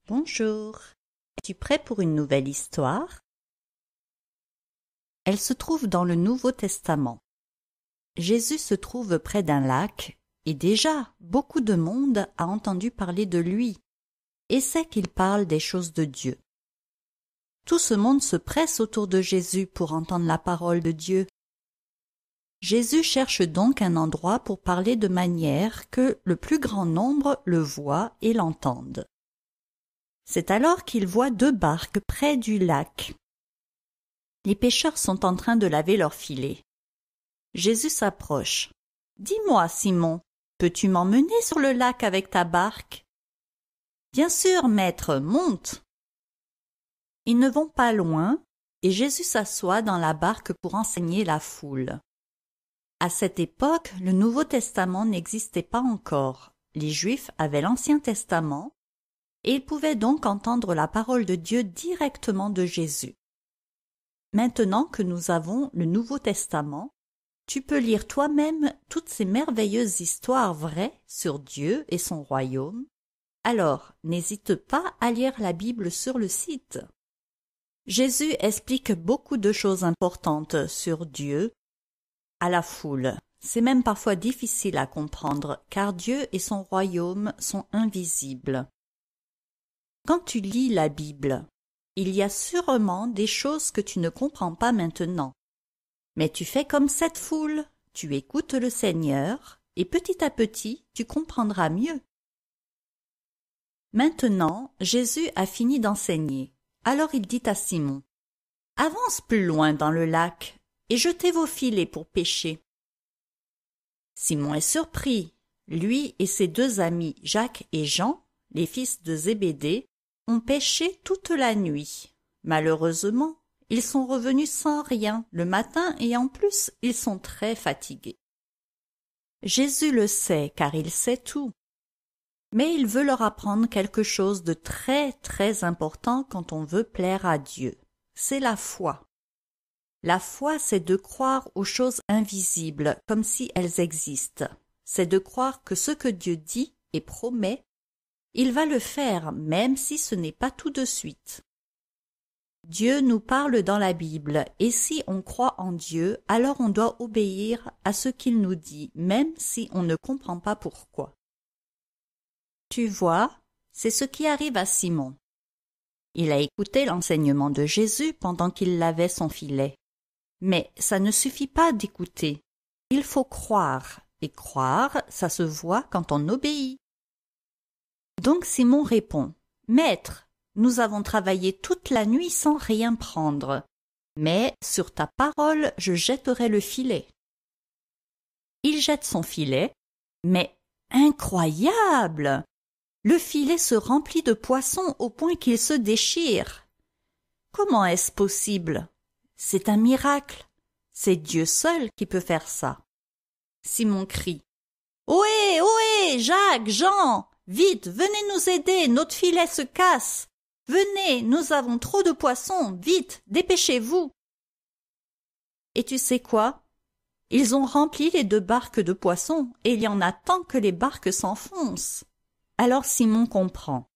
Bonjour, es-tu prêt pour une nouvelle histoire? Elle se trouve dans le Nouveau Testament. Jésus se trouve près d'un lac, et déjà beaucoup de monde a entendu parler de lui, et sait qu'il parle des choses de Dieu. Tout ce monde se presse autour de Jésus pour entendre la parole de Dieu. Jésus cherche donc un endroit pour parler de manière que le plus grand nombre le voit et l'entende. C'est alors qu'il voit 2 barques près du lac. Les pêcheurs sont en train de laver leurs filets. Jésus s'approche. « Dis-moi, Simon, peux-tu m'emmener sur le lac avec ta barque ?»« Bien sûr, maître, monte !» Ils ne vont pas loin, et Jésus s'assoit dans la barque pour enseigner la foule. À cette époque, le Nouveau Testament n'existait pas encore. Les Juifs avaient l'Ancien Testament, et ils pouvaient donc entendre la parole de Dieu directement de Jésus. Maintenant que nous avons le Nouveau Testament, tu peux lire toi-même toutes ces merveilleuses histoires vraies sur Dieu et son royaume. Alors, n'hésite pas à lire la Bible sur le site. Jésus explique beaucoup de choses importantes sur Dieu à la foule. C'est même parfois difficile à comprendre, car Dieu et son royaume sont invisibles. Quand tu lis la Bible, il y a sûrement des choses que tu ne comprends pas maintenant. Mais tu fais comme cette foule, tu écoutes le Seigneur, et petit à petit, tu comprendras mieux. Maintenant, Jésus a fini d'enseigner. Alors il dit à Simon, « Avance plus loin dans le lac, et jetez vos filets pour pêcher. » Simon est surpris. Lui et ses 2 amis, Jacques et Jean, les fils de Zébédée, ont pêché toute la nuit. Malheureusement, ils sont revenus sans rien le matin et en plus, ils sont très fatigués. Jésus le sait car il sait tout. Mais il veut leur apprendre quelque chose de très très important quand on veut plaire à Dieu. C'est la foi. La foi, c'est de croire aux choses invisibles comme si elles existent. C'est de croire que ce que Dieu dit et promet, il va le faire même si ce n'est pas tout de suite. Dieu nous parle dans la Bible et si on croit en Dieu, alors on doit obéir à ce qu'il nous dit, même si on ne comprend pas pourquoi. Tu vois, c'est ce qui arrive à Simon. Il a écouté l'enseignement de Jésus pendant qu'il lavait son filet. Mais ça ne suffit pas d'écouter. Il faut croire, et croire, ça se voit quand on obéit. Donc Simon répond, « Maître, nous avons travaillé toute la nuit sans rien prendre, mais sur ta parole, je jetterai le filet. » Il jette son filet, mais incroyable! Le filet se remplit de poissons au point qu'il se déchire. Comment est-ce possible? C'est un miracle. C'est Dieu seul qui peut faire ça. Simon crie, « Ohé, ohé, Jacques, Jean! Vite, venez nous aider, notre filet se casse. Venez, nous avons trop de poissons, vite, dépêchez-vous. » Et tu sais quoi? Ils ont rempli les 2 barques de poissons et il y en a tant que les barques s'enfoncent. Alors Simon comprend.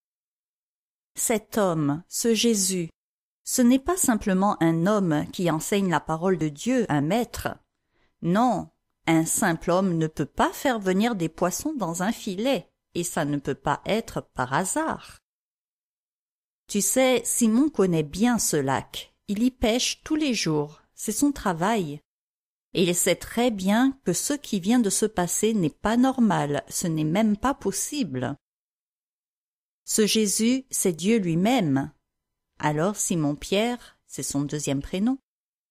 Cet homme, ce Jésus, ce n'est pas simplement un homme qui enseigne la parole de Dieu, un maître. Non, un simple homme ne peut pas faire venir des poissons dans un filet. Et ça ne peut pas être par hasard. Tu sais, Simon connaît bien ce lac. Il y pêche tous les jours. C'est son travail. Et il sait très bien que ce qui vient de se passer n'est pas normal. Ce n'est même pas possible. Ce Jésus, c'est Dieu lui-même. Alors Simon-Pierre, c'est son 2e prénom,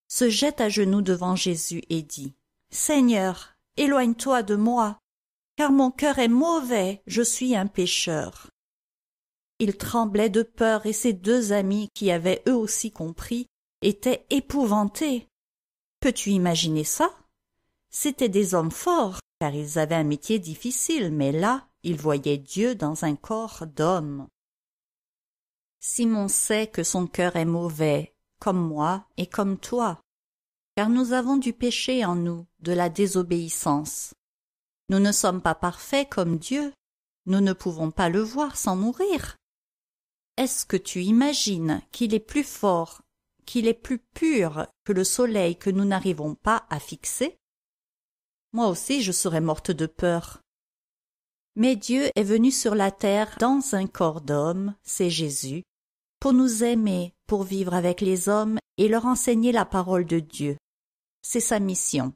se jette à genoux devant Jésus et dit, « Seigneur, éloigne-toi de moi. Car mon cœur est mauvais, je suis un pécheur. » Il tremblait de peur et ses 2 amis, qui avaient eux aussi compris, étaient épouvantés. Peux-tu imaginer ça? C'étaient des hommes forts, car ils avaient un métier difficile, mais là, ils voyaient Dieu dans un corps d'homme. Simon sait que son cœur est mauvais, comme moi et comme toi, car nous avons du péché en nous, de la désobéissance. Nous ne sommes pas parfaits comme Dieu. Nous ne pouvons pas le voir sans mourir. Est-ce que tu imagines qu'il est plus fort, qu'il est plus pur que le soleil que nous n'arrivons pas à fixer? Moi aussi je serais morte de peur. Mais Dieu est venu sur la terre dans un corps d'homme, c'est Jésus, pour nous aimer, pour vivre avec les hommes et leur enseigner la parole de Dieu. C'est sa mission.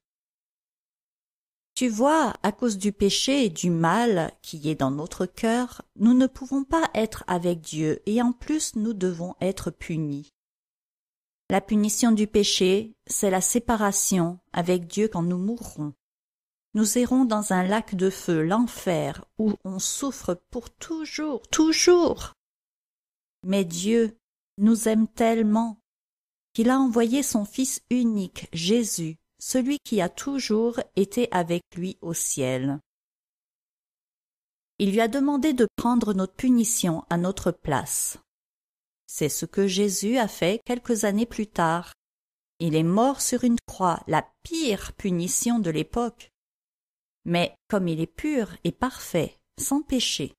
Tu vois, à cause du péché et du mal qui est dans notre cœur, nous ne pouvons pas être avec Dieu et en plus nous devons être punis. La punition du péché, c'est la séparation avec Dieu quand nous mourrons. Nous irons dans un lac de feu, l'enfer, où on souffre pour toujours, toujours. Mais Dieu nous aime tellement qu'il a envoyé son Fils unique, Jésus, celui qui a toujours été avec lui au ciel. Il lui a demandé de prendre notre punition à notre place. C'est ce que Jésus a fait quelques années plus tard. Il est mort sur une croix, la pire punition de l'époque. Mais comme il est pur et parfait, sans péché,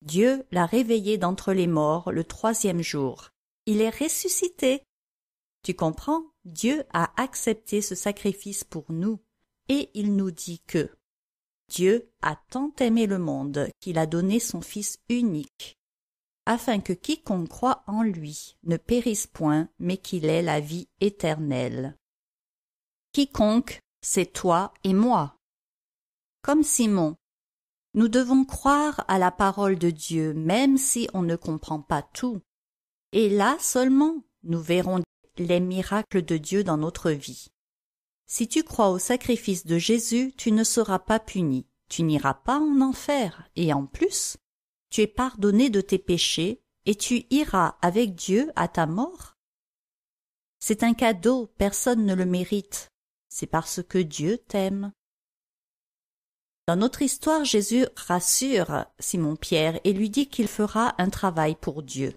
Dieu l'a réveillé d'entre les morts le 3e jour. Il est ressuscité. Tu comprends? Dieu a accepté ce sacrifice pour nous et il nous dit que Dieu a tant aimé le monde qu'il a donné son Fils unique, afin que quiconque croit en lui ne périsse point, mais qu'il ait la vie éternelle. Quiconque, c'est toi et moi. Comme Simon, nous devons croire à la parole de Dieu, même si on ne comprend pas tout. Et là seulement, nous verrons les miracles de Dieu dans notre vie. Si tu crois au sacrifice de Jésus, tu ne seras pas puni, tu n'iras pas en enfer, et en plus, tu es pardonné de tes péchés, et tu iras avec Dieu à ta mort. C'est un cadeau, personne ne le mérite, c'est parce que Dieu t'aime. Dans notre histoire, Jésus rassure Simon-Pierre et lui dit qu'il fera un travail pour Dieu.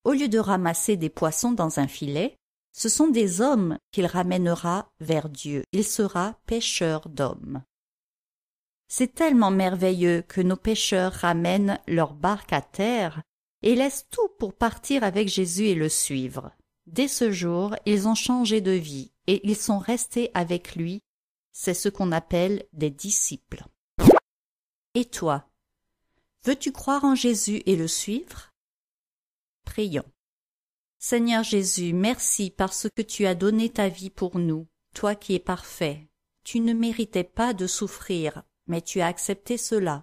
Au lieu de ramasser des poissons dans un filet, ce sont des hommes qu'il ramènera vers Dieu. Il sera pêcheur d'hommes. C'est tellement merveilleux que nos pêcheurs ramènent leur barque à terre et laissent tout pour partir avec Jésus et le suivre. Dès ce jour, ils ont changé de vie et ils sont restés avec lui. C'est ce qu'on appelle des disciples. Et toi, veux-tu croire en Jésus et le suivre? Prions. Seigneur Jésus, merci parce que tu as donné ta vie pour nous, toi qui es parfait. Tu ne méritais pas de souffrir, mais tu as accepté cela.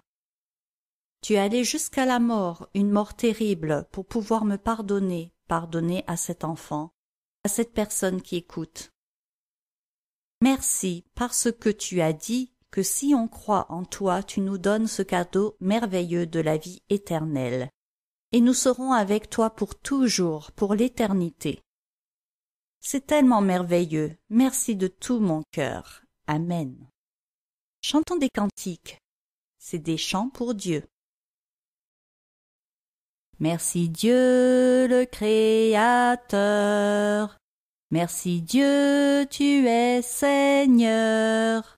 Tu es allé jusqu'à la mort, une mort terrible, pour pouvoir me pardonner, pardonner à cet enfant, à cette personne qui écoute. Merci parce que tu as dit que si on croit en toi, tu nous donnes ce cadeau merveilleux de la vie éternelle. Et nous serons avec toi pour toujours, pour l'éternité. C'est tellement merveilleux. Merci de tout mon cœur. Amen. Chantons des cantiques. C'est des chants pour Dieu. Merci Dieu le Créateur. Merci Dieu, tu es Seigneur.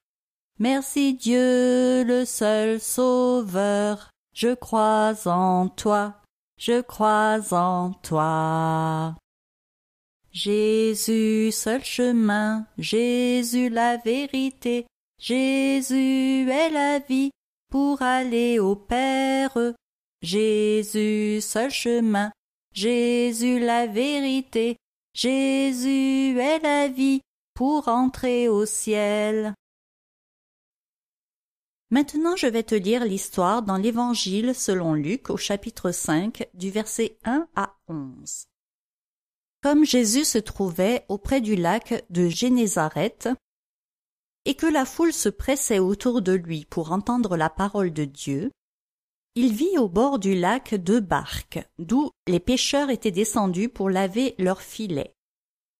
Merci Dieu le seul Sauveur. Je crois en toi. Je crois en toi. Jésus, seul chemin, Jésus la vérité, Jésus est la vie pour aller au Père. Jésus, seul chemin, Jésus la vérité, Jésus est la vie pour entrer au ciel. Maintenant, je vais te lire l'histoire dans l'Évangile selon Luc au chapitre 5 du verset 1 à 11. Comme Jésus se trouvait auprès du lac de Génézareth et que la foule se pressait autour de lui pour entendre la parole de Dieu, il vit au bord du lac 2 barques, d'où les pêcheurs étaient descendus pour laver leurs filets.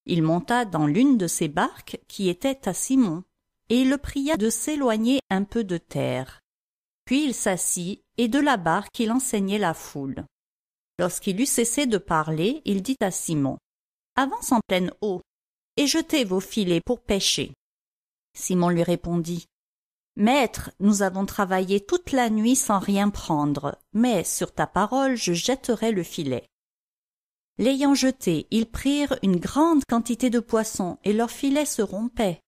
Il monta dans l'une de ces barques qui était à Simon, et il le pria de s'éloigner un peu de terre. Puis il s'assit, et de la barque il enseignait la foule. Lorsqu'il eut cessé de parler, il dit à Simon, « Avance en pleine eau, et jetez vos filets pour pêcher. » Simon lui répondit, « Maître, nous avons travaillé toute la nuit sans rien prendre, mais sur ta parole je jetterai le filet. » L'ayant jeté, ils prirent une grande quantité de poissons, et leur filet se rompait.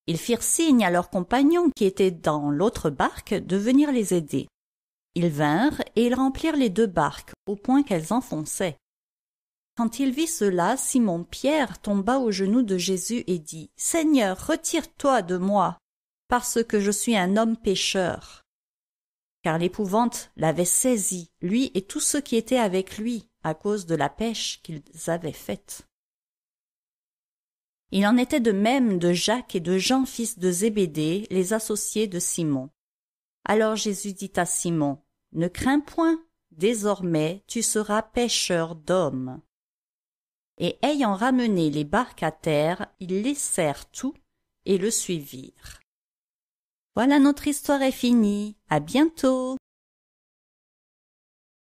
Ils firent signe à leurs compagnons qui étaient dans l'autre barque de venir les aider. Ils vinrent et ils remplirent les 2 barques, au point qu'elles enfonçaient. Quand il vit cela, Simon-Pierre tomba aux genoux de Jésus et dit « Seigneur, retire-toi de moi, parce que je suis un homme pécheur. » Car l'épouvante l'avait saisi, lui et tous ceux qui étaient avec lui, à cause de la pêche qu'ils avaient faite. Il en était de même de Jacques et de Jean, fils de Zébédée, les associés de Simon. Alors Jésus dit à Simon, « Ne crains point, désormais tu seras pêcheur d'hommes. » Et ayant ramené les barques à terre, ils laissèrent tout et le suivirent. Voilà, notre histoire est finie. À bientôt.